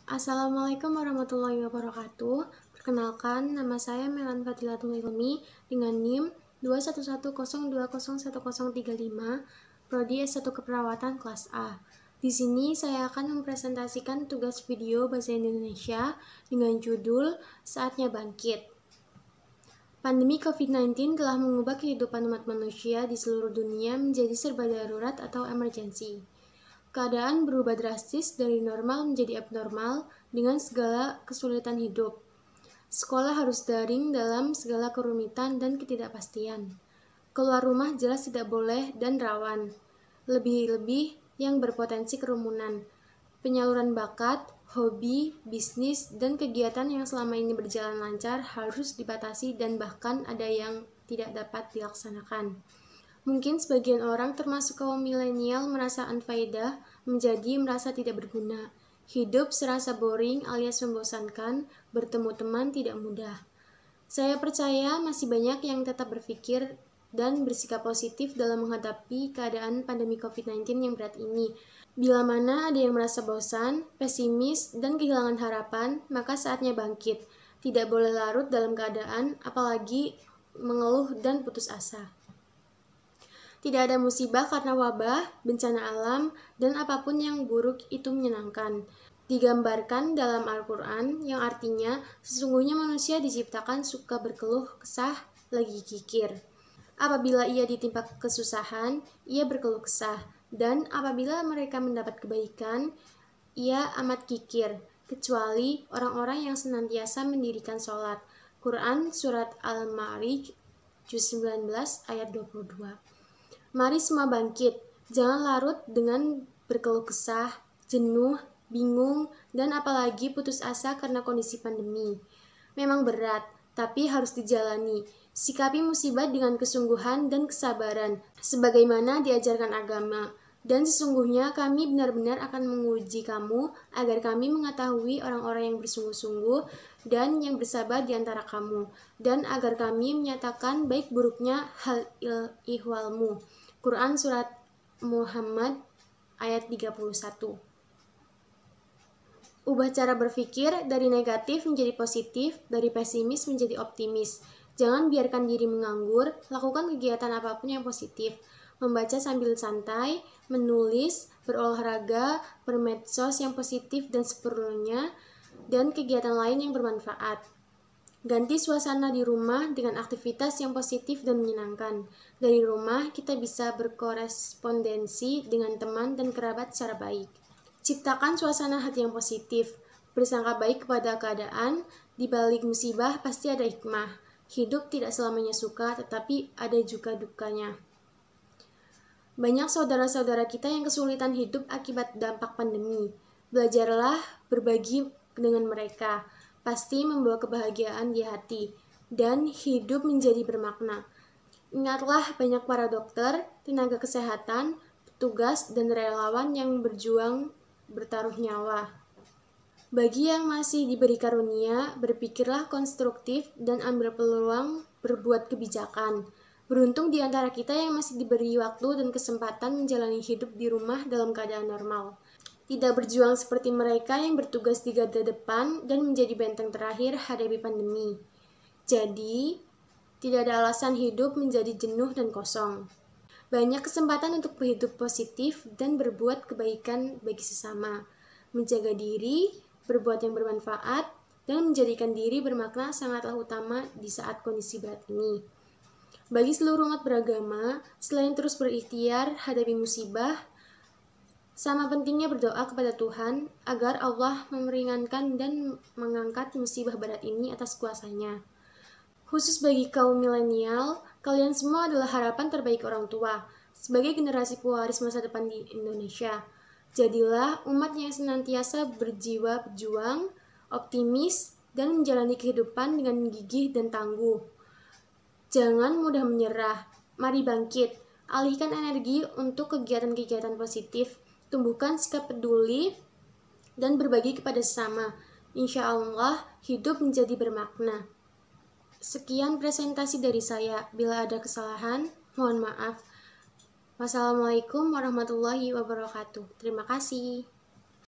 Assalamualaikum warahmatullahi wabarakatuh. Perkenalkan, nama saya Melan Fadilatul Ilmi dengan NIM 21102010035, Prodi S1 Keperawatan kelas A. Di sini saya akan mempresentasikan tugas video bahasa Indonesia dengan judul Saatnya Bangkit. Pandemi COVID-19 telah mengubah kehidupan umat manusia di seluruh dunia menjadi serba darurat atau emergensi. Keadaan berubah drastis dari normal menjadi abnormal dengan segala kesulitan hidup. Sekolah harus daring dalam segala kerumitan dan ketidakpastian. Keluar rumah jelas tidak boleh dan rawan. Lebih-lebih yang berpotensi kerumunan. Penyaluran bakat, hobi, bisnis, dan kegiatan yang selama ini berjalan lancar harus dibatasi dan bahkan ada yang tidak dapat dilaksanakan. Mungkin sebagian orang termasuk kaum milenial merasa unfaedah, menjadi merasa tidak berguna. Hidup serasa boring alias membosankan, bertemu teman tidak mudah. Saya percaya masih banyak yang tetap berpikir dan bersikap positif dalam menghadapi keadaan pandemi COVID-19 yang berat ini. Bila mana ada yang merasa bosan, pesimis, dan kehilangan harapan, maka saatnya bangkit. Tidak boleh larut dalam keadaan, apalagi mengeluh dan putus asa. Tidak ada musibah karena wabah, bencana alam, dan apapun yang buruk itu menyenangkan. Digambarkan dalam Al-Quran yang artinya sesungguhnya manusia diciptakan suka berkeluh kesah lagi kikir. Apabila ia ditimpa kesusahan, ia berkeluh kesah. Dan apabila mereka mendapat kebaikan, ia amat kikir. Kecuali orang-orang yang senantiasa mendirikan sholat. Quran Surat Al-Ma'arij Juz 19 ayat 22. Mari semua bangkit, jangan larut dengan berkeluh kesah, jenuh, bingung, dan apalagi putus asa karena kondisi pandemi. Memang berat, tapi harus dijalani. Sikapi musibah dengan kesungguhan dan kesabaran, sebagaimana diajarkan agama. Dan sesungguhnya kami benar-benar akan menguji kamu agar kami mengetahui orang-orang yang bersungguh-sungguh dan yang bersabar di antara kamu, dan agar kami menyatakan baik buruknya hal ihwalmu. Quran Surat Muhammad ayat 31. Ubah cara berpikir dari negatif menjadi positif, dari pesimis menjadi optimis. Jangan biarkan diri menganggur, lakukan kegiatan apapun yang positif. Membaca sambil santai, menulis, berolahraga, bermedsos yang positif dan seperlunya, dan kegiatan lain yang bermanfaat. Ganti suasana di rumah dengan aktivitas yang positif dan menyenangkan. Dari rumah, kita bisa berkorespondensi dengan teman dan kerabat secara baik. Ciptakan suasana hati yang positif. Bersangka baik kepada keadaan, di balik musibah pasti ada hikmah. Hidup tidak selamanya suka, tetapi ada juga dukanya. Banyak saudara-saudara kita yang kesulitan hidup akibat dampak pandemi. Belajarlah berbagi dengan mereka. Pasti membawa kebahagiaan di hati, dan hidup menjadi bermakna. Ingatlah banyak para dokter, tenaga kesehatan, petugas, dan relawan yang berjuang bertaruh nyawa. Bagi yang masih diberi karunia, berpikirlah konstruktif dan ambil peluang berbuat kebijakan. Beruntung di antara kita yang masih diberi waktu dan kesempatan menjalani hidup di rumah dalam keadaan normal. Tidak berjuang seperti mereka yang bertugas di garda depan dan menjadi benteng terakhir hadapi pandemi. Jadi, tidak ada alasan hidup menjadi jenuh dan kosong. Banyak kesempatan untuk berhidup positif dan berbuat kebaikan bagi sesama. Menjaga diri, berbuat yang bermanfaat, dan menjadikan diri bermakna sangatlah utama di saat kondisi berat ini. Bagi seluruh umat beragama, selain terus berikhtiar hadapi musibah, sama pentingnya berdoa kepada Tuhan agar Allah meringankan dan mengangkat musibah berat ini atas kuasanya. Khusus bagi kaum milenial, kalian semua adalah harapan terbaik orang tua sebagai generasi pewaris masa depan di Indonesia. Jadilah umat yang senantiasa berjiwa pejuang, optimis, dan menjalani kehidupan dengan gigih dan tangguh. Jangan mudah menyerah, mari bangkit, alihkan energi untuk kegiatan-kegiatan positif, tumbuhkan sikap peduli, dan berbagi kepada sesama. Insya Allah, hidup menjadi bermakna. Sekian presentasi dari saya. Bila ada kesalahan, mohon maaf. Wassalamualaikum warahmatullahi wabarakatuh. Terima kasih.